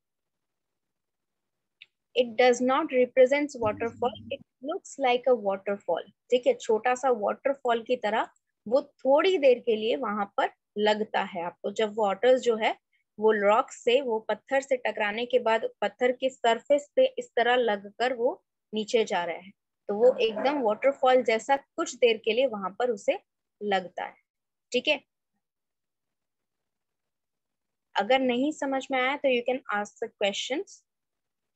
it does not represents waterfall, it looks like a waterfall, ठीक है। छोटा सा वाटरफॉल की तरह वो थोड़ी देर के लिए वहां पर लगता है आपको, जब वाटर जो है वो रॉक से, वो पत्थर से टकराने के बाद पत्थर के सरफेस पे इस तरह लगकर वो नीचे जा रहा है, तो वो एकदम वाटरफॉल जैसा कुछ देर के लिए वहां पर उसे लगता है, ठीक है। अगर नहीं समझ में आया तो you can ask the questions,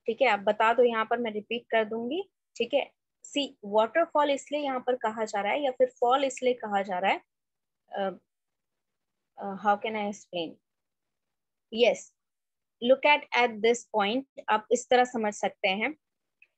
ठीक है। आप बता दो, यहाँ पर मैं रिपीट कर दूंगी, ठीक है। सी, वाटरफॉल इसलिए यहाँ पर कहा जा रहा है या फिर फॉल इसलिए कहा जा रहा है, how can I explain. Yes, look at this point, आप इस तरह समझ सकते हैं।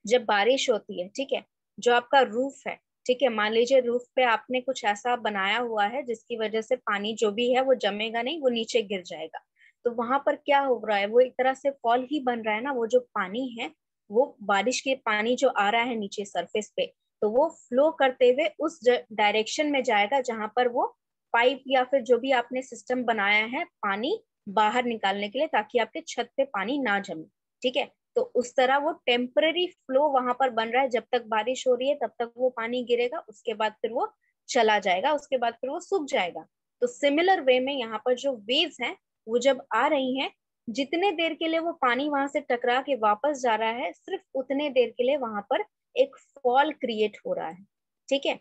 जब बारिश होती है, ठीक है, जो आपका रूफ है, ठीक है, मान लीजिए रूफ पे आपने कुछ ऐसा बनाया हुआ है जिसकी वजह से पानी जो भी है वो जमेगा नहीं, वो नीचे गिर जाएगा। तो वहां पर क्या हो रहा है, वो एक तरह से फॉल ही बन रहा है ना। वो जो पानी है, वो बारिश के पानी जो आ रहा है नीचे सरफेस पे, तो वो फ्लो करते हुए उस डायरेक्शन में जाएगा जहां पर वो पाइप या फिर जो भी आपने सिस्टम बनाया है पानी बाहर निकालने के लिए, ताकि आपके छत पे पानी ना जमे। ठीक है, तो उस तरह वो टेम्पररी फ्लो वहां पर बन रहा है। जब तक बारिश हो रही है तब तक वो पानी गिरेगा, उसके बाद फिर वो चला जाएगा, उसके बाद फिर वो सूख जाएगा। तो सिमिलर वे में यहाँ पर जो वेव्स हैं वो जब आ रही हैं, जितने देर के लिए वो पानी वहां से टकरा के वापस जा रहा है, सिर्फ उतने देर के लिए वहां पर एक फॉल क्रिएट हो रहा है। ठीक है,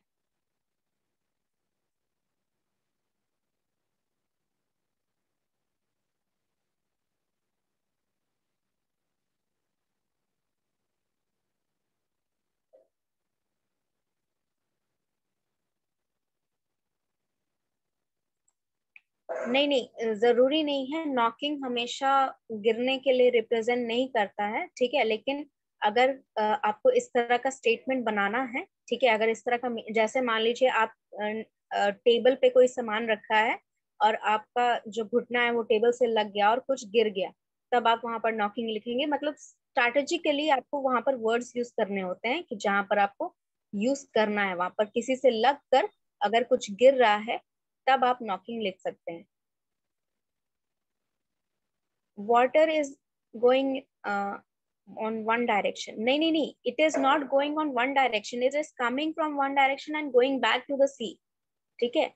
नहीं नहीं, जरूरी नहीं है। नॉकिंग हमेशा गिरने के लिए रिप्रेजेंट नहीं करता है। ठीक है, लेकिन अगर आपको इस तरह का स्टेटमेंट बनाना है, ठीक है, अगर इस तरह का, जैसे मान लीजिए आप टेबल पे कोई सामान रखा है और आपका जो घुटना है वो टेबल से लग गया और कुछ गिर गया, तब आप वहां पर नॉकिंग लिखेंगे। मतलब स्ट्रैटेजिकली आपको वहां पर वर्ड्स यूज करने होते हैं कि जहां पर आपको यूज करना है, वहां पर किसी से लग कर अगर कुछ गिर रहा है तब आप नॉकिंग लिख सकते हैं। water is going on one direction. नहीं नहीं नहीं, it is not going on one direction, it is coming from one direction and going back to the sea. ठीक है,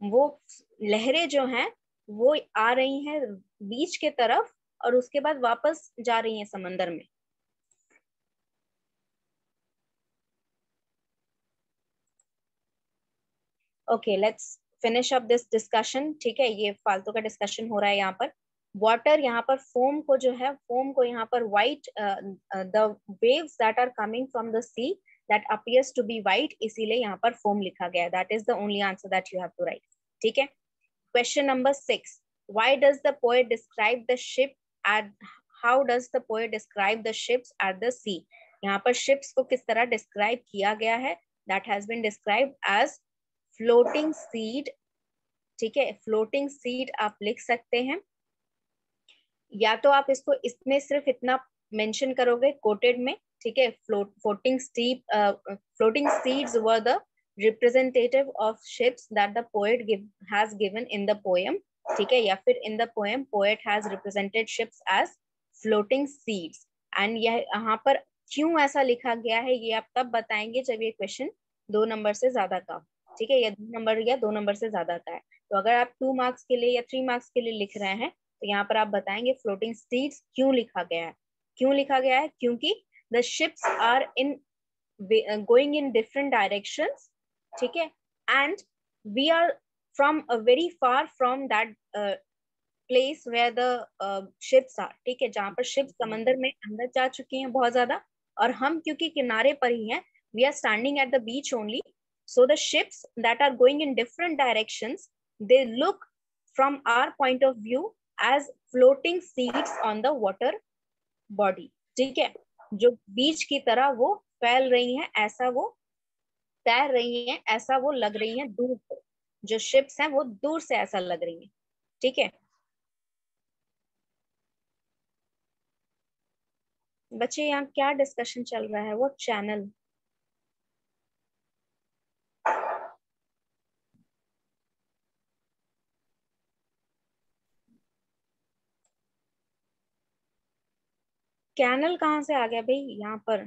वो लहरें जो हैं वो आ रही हैं बीच के तरफ और उसके बाद वापस जा रही हैं समंदर में। Okay, let's finish up this discussion. ठीक है, ये फालतू का डिस्कशन हो रहा है यहाँ पर। वाटर, यहाँ पर फोम को जो है, फोम को यहाँ पर white, the waves that are coming from the sea that appears to be white, इसीलिए यहाँ पर फोम लिखा गया है। That is the only answer that you have to write. ठीक है, question number 6, why does the poet describe the ship at, how does the poet describe the ships at the sea. यहाँ पर ships को किस तरह describe किया गया है, that has been described as floating seed. ठीक है, फ्लोटिंग सीड आप लिख सकते हैं, या तो आप इसको इसमें सिर्फ इतना मेंशन करोगे कोटेड में। ठीक है, floating seeds were the representative of ships that the poet has given in the poem. ठीक है, या फिर in the poem poet has represented ships as floating seeds. and यह यहाँ पर क्यों ऐसा लिखा गया है ये आप तब बताएंगे जब ये क्वेश्चन 2 नंबर से ज्यादा का। ठीक है, या 2 नंबर या 2 नंबर से ज्यादा का है। तो अगर आप 2 मार्क्स के लिए या 3 मार्क्स के लिए लिख रहे हैं तो यहाँ पर आप बताएंगे फ्लोटिंग सीड्स क्यों लिखा गया है। क्यों लिखा गया है, क्योंकि the ships are in going in different directions. ठीक है, and we are from very far from that place where the ships are. ठीक है, जहां पर शिप्स समंदर में अंदर जा चुकी हैं बहुत ज्यादा, और हम क्योंकि किनारे पर ही हैं, we are standing at the beach only, so the ships that are going in different directions, they look from our point of view as floating seeds on the water body. ठीक है, जो बीच की तरह वो फैल रही हैं, ऐसा वो तैर रही हैं, ऐसा वो लग रही हैं दूर से। जो शिप्स हैं वो दूर से ऐसा लग रही हैं। ठीक है बच्चे, यहाँ क्या डिस्कशन चल रहा है, वो चैनल। कैनल कहाँ से आ गया भाई यहाँ पर?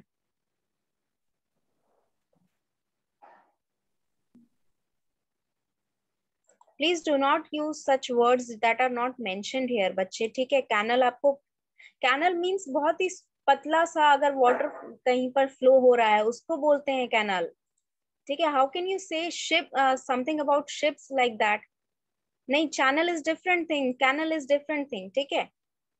Please do not use such words that are not mentioned here बच्चे। ठीक है, कैनल आपको, कैनल मीन्स बहुत ही पतला सा अगर वाटर कहीं पर फ्लो हो रहा है उसको बोलते हैं कैनल। ठीक है, how can you say ship something about ships like that? नहीं, channel is different thing, canal is different thing. ठीक है,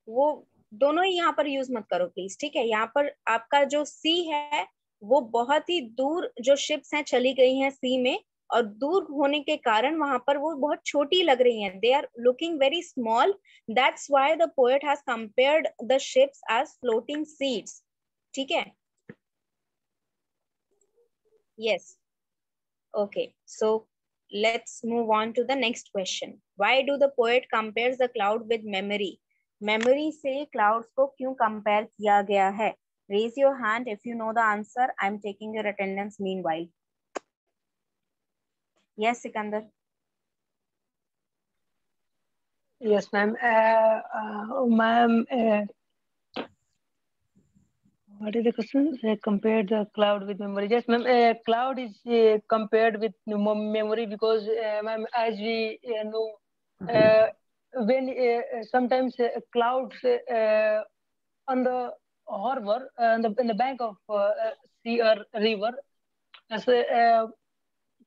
वो दोनों ही यहाँ पर यूज मत करो प्लीज। ठीक है, यहाँ पर आपका जो सी है वो बहुत ही दूर जो शिप्स हैं चली गई हैं सी में, और दूर होने के कारण वहां पर वो बहुत छोटी लग रही हैं, they are looking very small, that's why the poet has compared the ships as floating seeds. ठीक है, yes, Okay, so let's move on to the next question. Why do the poet compares the cloud with memory? Memory से clouds को क्यों compare किया गया है? Raise your hand if you know the answer. I'm taking your attendance meanwhile. Yes, Sikandar. Yes, ma'am. Ma'am, what is the question? Compare the cloud with memory. Yes, ma'am. Cloud is compared with memory because, ma'am, as we know, when sometimes clouds on the harbor, in the bank of sea or river, as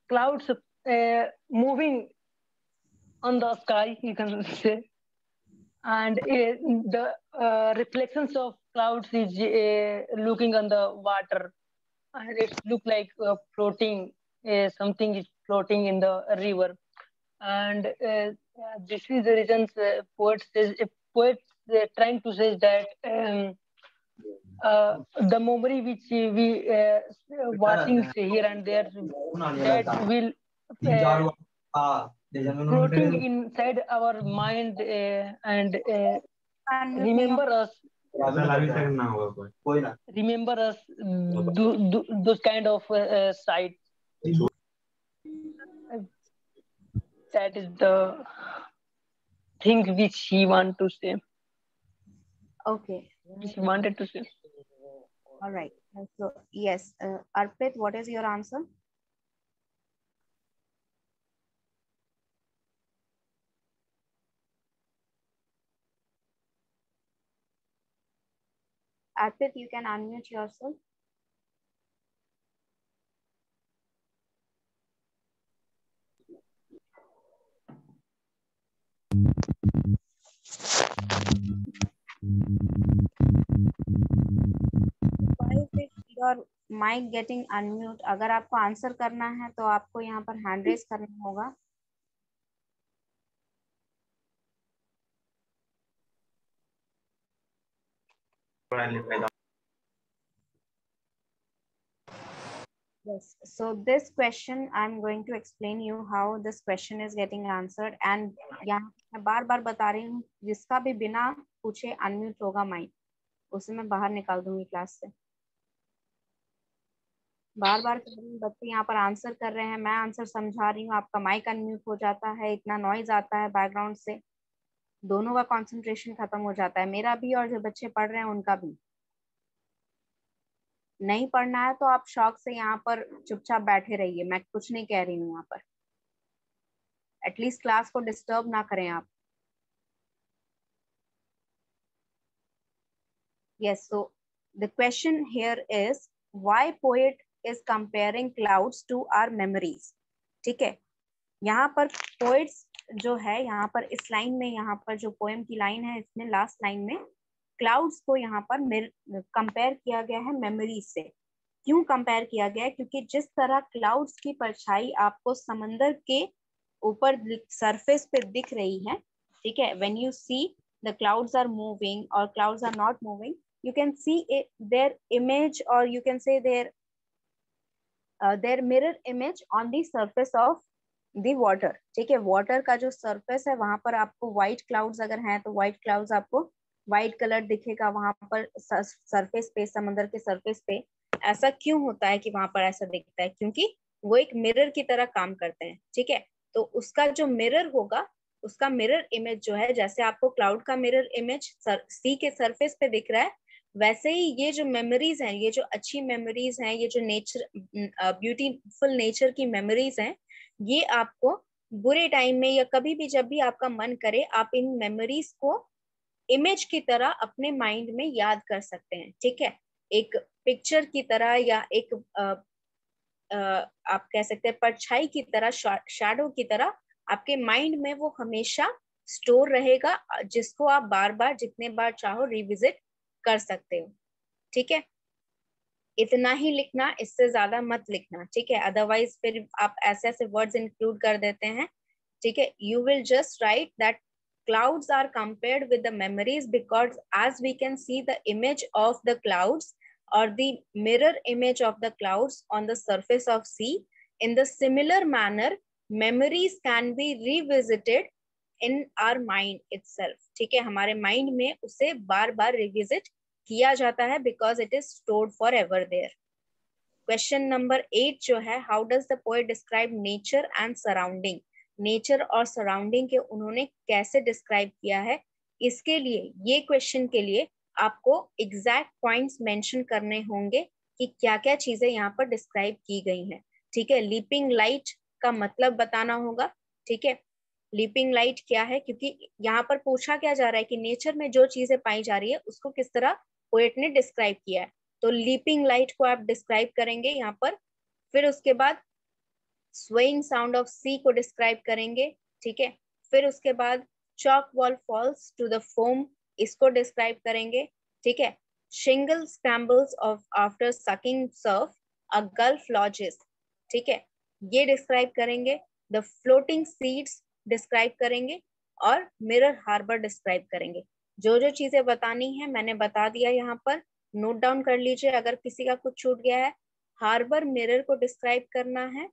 clouds moving on the sky, you can say, and the reflections of clouds is looking on the water, and it look like floating. Something is floating in the river, and this is the reasons poets trying to say that the memory which we watching here and there, that will floating inside our mind and remember us those kind of sights. That is the thing which he want to say. Okay. Which he wanted to say. All right. So yes, Arpit, what is your answer? Arpit, you can unmute yourself. Why is it your mic getting unmute? अगर आपको answer करना है तो आपको यहाँ पर hand raise करना होगा. Yes, so this question I'm going to explain you how this question is getting answered, and यहाँ मैं बार बार बता रही हूँ, जिसका भी बिना पूछे अनम्यूट होगा माइक, उसे मैं बाहर निकाल दूंगी क्लास से. बार बार बच्चे यहाँ पर आंसर कर रहे हैं, मैं आंसर समझा रही हूँ, आपका माइक अनम्यूट हो जाता है, इतना नॉइज आता है बैकग्राउंड से, दोनों का कंसंट्रेशन खत्म हो जाता है, मेरा भी और जो बच्चे पढ़ रहे हैं उनका भी. नहीं पढ़ना है तो आप शौक से यहाँ पर चुपचाप बैठे रहिए, मैं कुछ नहीं कह रही हूँ यहाँ पर. एटलीस्ट क्लास को डिस्टर्ब ना करें आप. Yes, so the question here is why poet is comparing clouds to our memories. ठीक है, यहाँ पर poets जो है, यहाँ पर इस लाइन में, यहाँ पर जो पोएम की लाइन है इसमें लास्ट लाइन में क्लाउड्स को यहाँ पर कंपेयर किया गया है मेमोरी से. क्यों कंपेयर किया गया है? क्योंकि जिस तरह क्लाउड्स की परछाई आपको समंदर के ऊपर सरफेस पे दिख रही है, ठीक है, when you see the clouds are moving or clouds are not moving, you can see their image, or you can say their mirror image on the surface of the water. ठीक है, water का जो surface है वहां पर आपको white clouds अगर हैं तो white clouds आपको white color दिखेगा वहां पर surface पे, समंदर के surface पे. ऐसा क्यों होता है कि वहां पर ऐसा दिखता है? क्योंकि वो एक मिरर की तरह काम करते हैं. ठीक है, तो उसका जो मिरर होगा, उसका मिरर इमेज जो है, जैसे आपको क्लाउड का मिरर इमेज सी के सरफेस पे दिख रहा है, वैसे ही ये जो मेमोरीज हैं, ये जो अच्छी मेमोरीज हैं, ये जो नेचर ब्यूटीफुल नेचर की मेमोरीज हैं, ये आपको बुरे टाइम में या कभी भी जब भी आपका मन करे, आप इन मेमोरीज को इमेज की तरह अपने माइंड में याद कर सकते हैं. ठीक है, एक पिक्चर की तरह या एक आप कह सकते हैं परछाई की तरह, शैडो की तरह आपके माइंड में वो हमेशा स्टोर रहेगा, जिसको आप बार बार जितने बार चाहो रिविजिट कर सकते हो. ठीक है, इतना ही लिखना, इससे ज्यादा मत लिखना. ठीक है, अदरवाइज फिर आप ऐसे ऐसे वर्ड्स इंक्लूड कर देते हैं. ठीक है, you will just right that clouds are compared with the memories because as we can see the image of the clouds or the mirror image of the clouds on the surface of sea, In the similar manner, memories can be revisited in our mind itself. ठीक है, हमारे mind में उसे बार बार revisit किया जाता है because it is stored forever there. Question number 8 जो है, how does the poet describe nature and surrounding. Nature और सराउंडिंग के उन्होंने कैसे डिस्क्राइब किया है, इसके लिए ये क्वेश्चन के लिए आपको एग्जैक्ट पॉइंट्स मेंशन करने होंगे कि क्या क्या चीजें यहाँ पर डिस्क्राइब की गई हैं. ठीक है, लीपिंग लाइट का मतलब बताना होगा. ठीक है, लीपिंग लाइट क्या है, क्योंकि यहाँ पर पूछा क्या जा रहा है कि नेचर में जो चीजें पाई जा रही है उसको किस तरह पोएट ने डिस्क्राइब किया है. तो लीपिंग लाइट को आप डिस्क्राइब करेंगे यहाँ पर. फिर उसके बाद स्वेइंग साउंड ऑफ सी को डिस्क्राइब करेंगे. ठीक है, फिर उसके बाद chalk wall falls to the foam, इसको डिस्क्राइब करेंगे. ठीक है, shingle scrambles off after sucking surf a gulf lodges. ठीक है, ये डिस्क्राइब करेंगे. द फ्लोटिंग सीड्स डिस्क्राइब करेंगे और मिरर हार्बर डिस्क्राइब करेंगे. जो जो चीजें बतानी है मैंने बता दिया, यहाँ पर नोट डाउन कर लीजिए अगर किसी का कुछ छूट गया है. हार्बर मिरर को डिस्क्राइब करना है,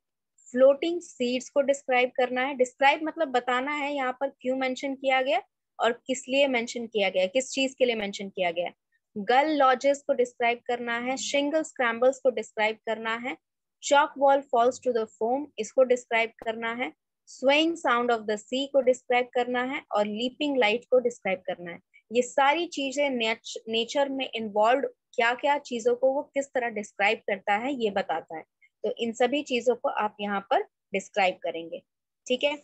फ्लोटिंग सीड्स को डिस्क्राइब करना है. डिस्क्राइब मतलब बताना है यहाँ पर क्यों मेंशन किया गया और किस लिए मेंशन किया गया, किस चीज के लिए मेंशन किया गया. गल लॉजेस को डिस्क्राइब करना है, शिंगल स्क्रैम्बल्स को डिस्क्राइब करना है, chalk wall falls to the foam इसको डिस्क्राइब करना है, swaying sound of the sea को डिस्क्राइब करना है और लीपिंग लाइट को डिस्क्राइब करना है. ये सारी चीजें नेचर में इन्वॉल्व क्या क्या चीजों को वो किस तरह डिस्क्राइब करता है ये बताता है. तो इन सभी चीजों को आप यहाँ पर डिस्क्राइब करेंगे. ठीक है,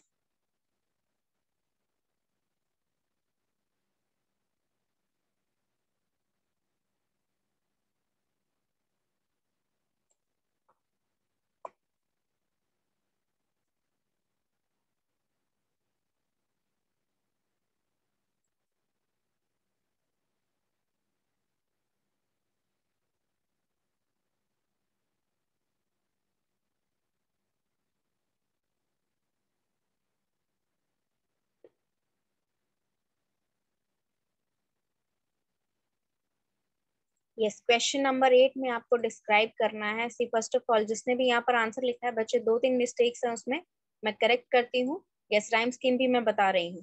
यस. क्वेश्चन नंबर 8 में आपको डिस्क्राइब करना है. सी फर्स्ट ऑफ ऑल जिसने भी यहाँ पर आंसर लिखा है बच्चे, 2-3 मिस्टेक्स हैं उसमें, मैं करेक्ट करती हूँ. यस, राइम स्कीम भी मैं बता रही हूँ,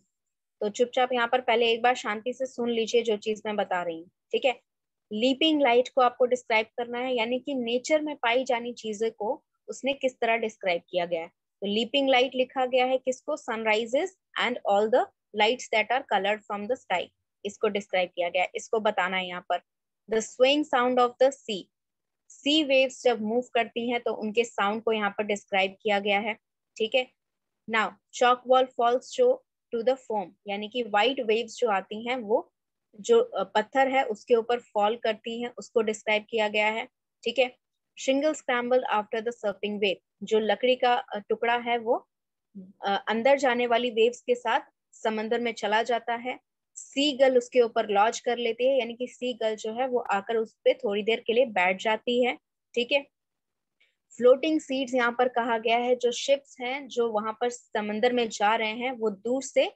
तो चुपचाप यहाँ पर पहले एक बार शांति से सुन लीजिए जो चीज मैं बता रही हूँ. ठीक है, लीपिंग लाइट को आपको डिस्क्राइब करना है, यानी कि नेचर में पाई जानी चीजें को उसने किस तरह डिस्क्राइब किया गया है. तो लीपिंग लाइट लिखा गया है किसको, sunrises and all the lights that are coloured from the sky, इसको डिस्क्राइब किया गया है, इसको बताना है यहाँ पर. The swaying sound of the sea, sea waves जब मूव करती हैं तो उनके साउंड को यहाँ पर डिस्क्राइब किया गया है. ठीक है, now chalk wall falls show to the foam, यानी कि व्हाइट वेव्स जो आती हैं वो जो पत्थर है उसके ऊपर फॉल करती हैं, उसको डिस्क्राइब किया गया है. ठीक है, shingle scramble after the surfing wave, जो लकड़ी का टुकड़ा है वो अंदर जाने वाली वेव्स के साथ समंदर में चला जाता है. सी गल उसके ऊपर लॉज कर लेती है, यानी कि सी गल जो है वो आकर उस पर थोड़ी देर के लिए बैठ जाती है. ठीक है, फ्लोटिंग सीड्स यहाँ पर कहा गया है, जो शिप्स हैं जो वहां पर समंदर में जा रहे हैं वो दूर से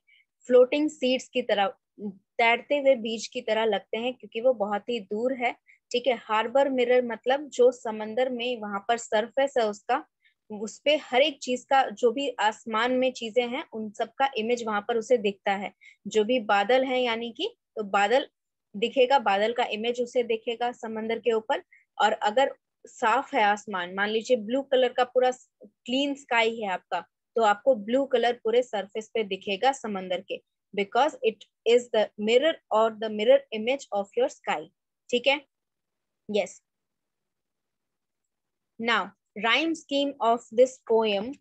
फ्लोटिंग सीड्स की तरह, तैरते हुए बीज की तरह लगते हैं क्योंकि वो बहुत ही दूर है. ठीक है, हार्बर मिरर मतलब जो समंदर में वहां पर सरफेस है उसका, उस पे हर एक चीज का, जो भी आसमान में चीजें हैं उन सब का इमेज वहां पर उसे दिखता है. जो भी बादल है यानी कि, तो बादल दिखेगा, बादल का इमेज उसे दिखेगा समंदर के ऊपर. और अगर साफ है आसमान, मान लीजिए ब्लू कलर का पूरा क्लीन स्काई है आपका, तो आपको ब्लू कलर पूरे सरफेस पे दिखेगा समंदर के, because it is the mirror और the mirror image of your sky. ठीक है, yes. Now rhyme scheme of this poem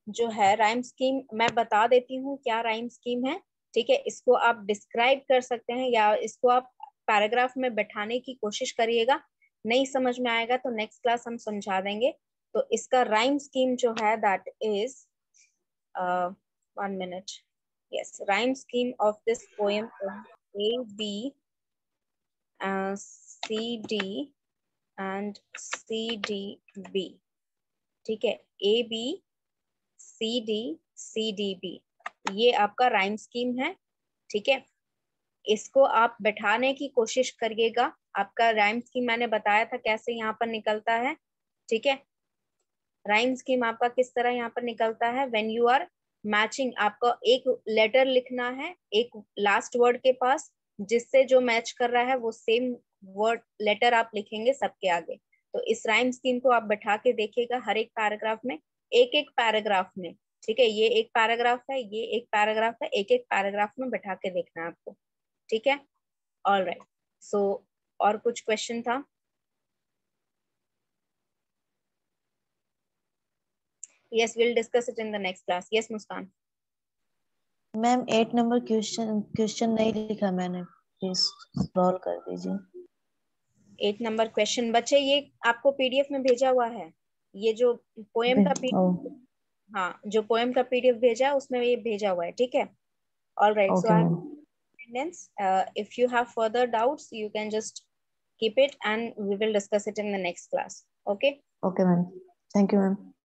जो है, राइम स्कीम मैं बता देती हूँ क्या राइम स्कीम है. ठीक है, इसको आप डिस्क्राइब कर सकते हैं या इसको आप पैराग्राफ में बैठाने की कोशिश करिएगा. नहीं समझ में आएगा तो नेक्स्ट क्लास हम समझा देंगे. तो इसका राइम स्कीम जो है that is 1 minute. Yes, rhyme scheme of this poem A B C D and C D B. ठीक है, A B C D C D B, ये आपका राइम स्कीम है. ठीक है, इसको आप बैठाने की कोशिश करिएगा. आपका राइम स्कीम मैंने बताया था कैसे यहाँ पर निकलता है. ठीक है, राइम स्कीम आपका किस तरह यहाँ पर निकलता है, व्हेन यू आर मैचिंग, आपको एक लेटर लिखना है एक लास्ट वर्ड के पास, जिससे जो मैच कर रहा है वो सेम वर्ड लेटर आप लिखेंगे सबके आगे। तो इस राइम स्कीम को आप बैठा के देखिएगा हर एक पैराग्राफ में, एक एक पैराग्राफ में, ठीक है, ये एक पैराग्राफ है, ये एक पैराग्राफ है, एक एक पैराग्राफ में बैठा के देखना है आपको, ठीक है। ऑल राइट, सो और कुछ क्वेश्चन था? Yes, we'll discuss it in the next class. Yes, Muskan. Ma'am 8 number question नहीं लिखा मैंने, प्लीज सॉल्व कर दीजिए। 8 नंबर क्वेश्चन बच्चे ये आपको पीडीएफ में भेजा हुआ है, ये जो पोएम का पीडीएफ, हाँ जो पोएम का पीडीएफ भेजा है उसमें ये भेजा हुआ है, ठीक है। All right, so I attendance. If you have further doubts, you can just keep it and we will discuss it in the next class. Okay? Okay, ma'am. Thank you, ma'am.